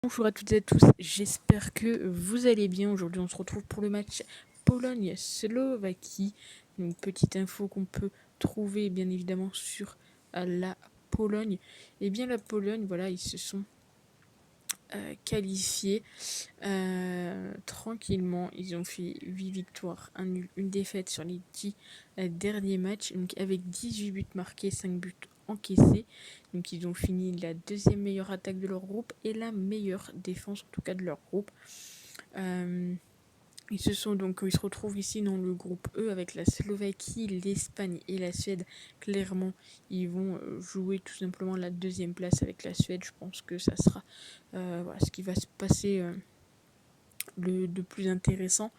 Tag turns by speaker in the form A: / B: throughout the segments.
A: Bonjour à toutes et à tous, j'espère que vous allez bien. Aujourd'hui on se retrouve pour le match Pologne-Slovaquie. Une petite info qu'on peut trouver bien évidemment sur la Pologne. Et bien la Pologne, voilà, ils se sont qualifiés tranquillement. Ils ont fait 8 victoires, un nul, une défaite sur les 10 derniers matchs, donc avec 18 buts marqués, 5 buts encaissés. Donc ils ont fini la deuxième meilleure attaque de leur groupe et la meilleure défense en tout cas de leur groupe. Ils se retrouvent ici dans le groupe E avec la Slovaquie, l'Espagne et la Suède. Clairement, ils vont jouer tout simplement la deuxième place avec la Suède. Je pense que ça sera ce qui va se passer de plus intéressant.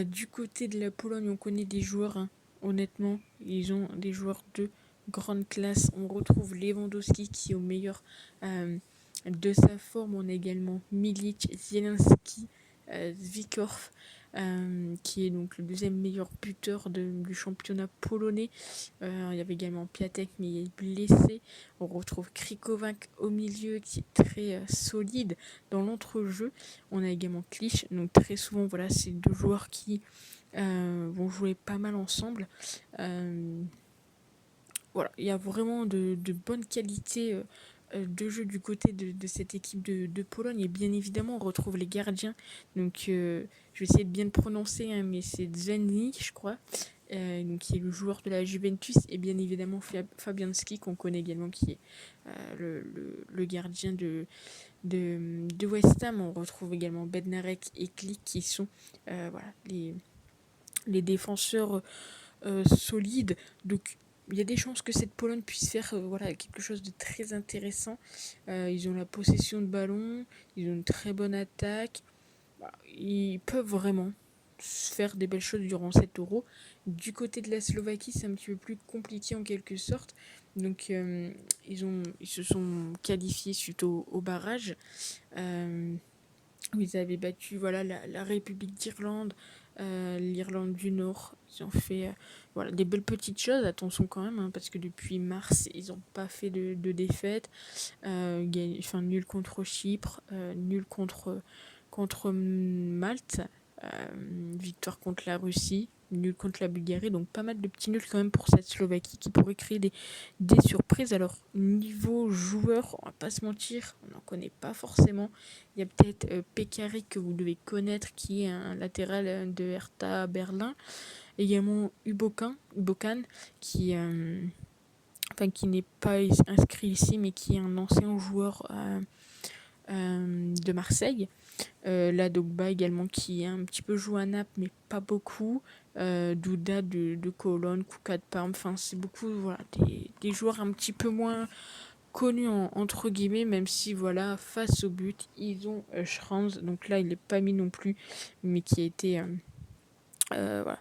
A: Du côté de la Pologne, on connaît des joueurs, hein. Honnêtement, ils ont des joueurs de grande classe. On retrouve Lewandowski qui est au meilleur de sa forme. On a également Milic, Zielinski, Zwickhoff, qui est donc le deuxième meilleur buteur du championnat polonais. Il y avait également Piatek, mais il est blessé. On retrouve Krikovac au milieu, qui est très solide dans l'entrejeu. On a également Klich, donc très souvent, voilà, c'est deux joueurs qui vont jouer pas mal ensemble. Voilà, il y a vraiment de bonnes qualités de jeu du côté de cette équipe de Pologne. Et bien évidemment, on retrouve les gardiens. Donc, je vais essayer de bien le prononcer, hein, mais c'est Dzeni, je crois, donc, qui est le joueur de la Juventus. Et bien évidemment, Fabianski, qu'on connaît également, qui est le gardien de West Ham. On retrouve également Bednarek et Klich, qui sont voilà, les défenseurs solides. Donc, il y a des chances que cette Pologne puisse faire voilà, quelque chose de très intéressant. Ils ont la possession de ballon, ils ont une très bonne attaque. Ils peuvent vraiment faire des belles choses durant cet Euro. Du côté de la Slovaquie, c'est un petit peu plus compliqué en quelque sorte. Donc, ils se sont qualifiés suite au barrage. Ils avaient battu voilà, la République d'Irlande, l'Irlande du Nord. Ils ont fait voilà, des belles petites choses. Attention quand même, hein, parce que depuis mars, ils n'ont pas fait de défaite. Nul contre Chypre, nul contre Malte, victoire contre la Russie, nul contre la Bulgarie. Donc pas mal de petits nuls quand même pour cette Slovaquie qui pourrait créer des surprises. Alors niveau joueur, on va pas se mentir, on n'en connaît pas forcément. Il y a peut-être Pekarik que vous devez connaître, qui est un latéral de Hertha Berlin. Également Ubokan qui qui n'est pas inscrit ici, mais qui est un ancien joueur de Marseille. Dogba également, qui est un petit peu joué à Naples, mais pas beaucoup. Douda de Cologne, Kuka de Parme. Enfin, c'est beaucoup voilà, des joueurs un petit peu moins connus entre guillemets, même si voilà, face au but, ils ont Schranz. Donc là, il n'est pas mis non plus, mais qui a été voilà,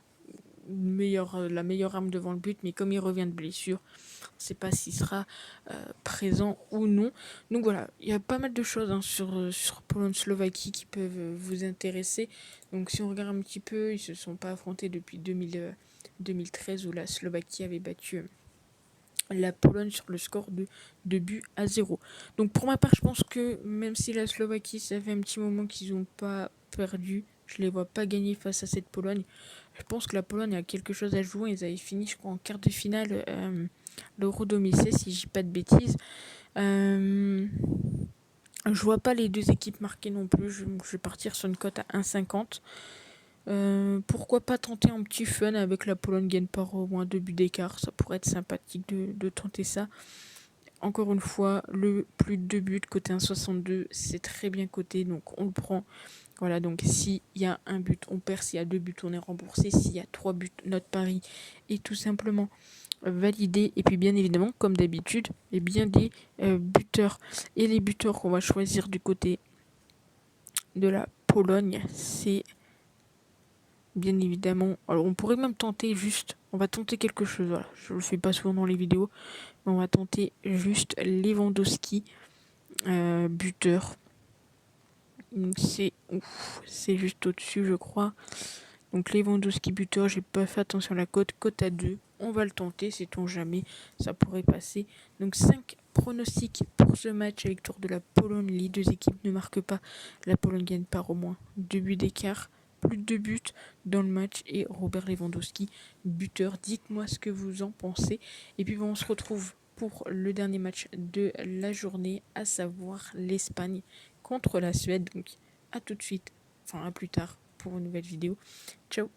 A: la meilleure arme devant le but, mais comme il revient de blessure, on ne sait pas s'il sera présent ou non. Donc voilà, il y a pas mal de choses sur Pologne-Slovaquie qui peuvent vous intéresser. Donc si on regarde un petit peu, ils ne se sont pas affrontés depuis 2013 où la Slovaquie avait battu la Pologne sur le score de 2 buts à 0. Donc pour ma part, je pense que même si la Slovaquie, ça fait un petit moment qu'ils n'ont pas perdu, je les vois pas gagner face à cette Pologne. Je pense que la Pologne a quelque chose à jouer. Ils avaient fini, je crois, en quart de finale l'Euro 2016, si je dis pas de bêtises. Je vois pas les deux équipes marquer non plus. Je vais partir sur une cote à 1,50. Pourquoi pas tenter un petit fun avec la Pologne gagne par au moins 2 buts d'écart. Ça pourrait être sympathique de tenter ça. Encore une fois, le plus de 2 buts côté 1,62, c'est très bien coté, donc on le prend. Voilà, donc s'il y a un but, on perd. S'il y a 2 buts, on est remboursé. S'il y a 3 buts, notre pari est tout simplement validé. Et puis bien évidemment, comme d'habitude, et bien des buteurs. Et les buteurs qu'on va choisir du côté de la Pologne, c'est bien évidemment... Alors on pourrait même tenter juste... On va tenter quelque chose, voilà. Je le fais pas souvent dans les vidéos. Mais on va tenter juste Lewandowski, buteur. C'est juste au-dessus, je crois. Donc Lewandowski buteur, j'ai pas fait attention à la cote à 2. On va le tenter, sait-on jamais, ça pourrait passer. Donc 5 pronostic pour ce match, la victoire de la Pologne. Les deux équipes ne marquent pas. La Pologne gagne par au moins 2 buts d'écart. Plus de 2 buts dans le match et Robert Lewandowski, buteur. Dites-moi ce que vous en pensez. Et puis on se retrouve pour le dernier match de la journée, à savoir l'Espagne contre la Suède. Donc à tout de suite, enfin à plus tard pour une nouvelle vidéo. Ciao.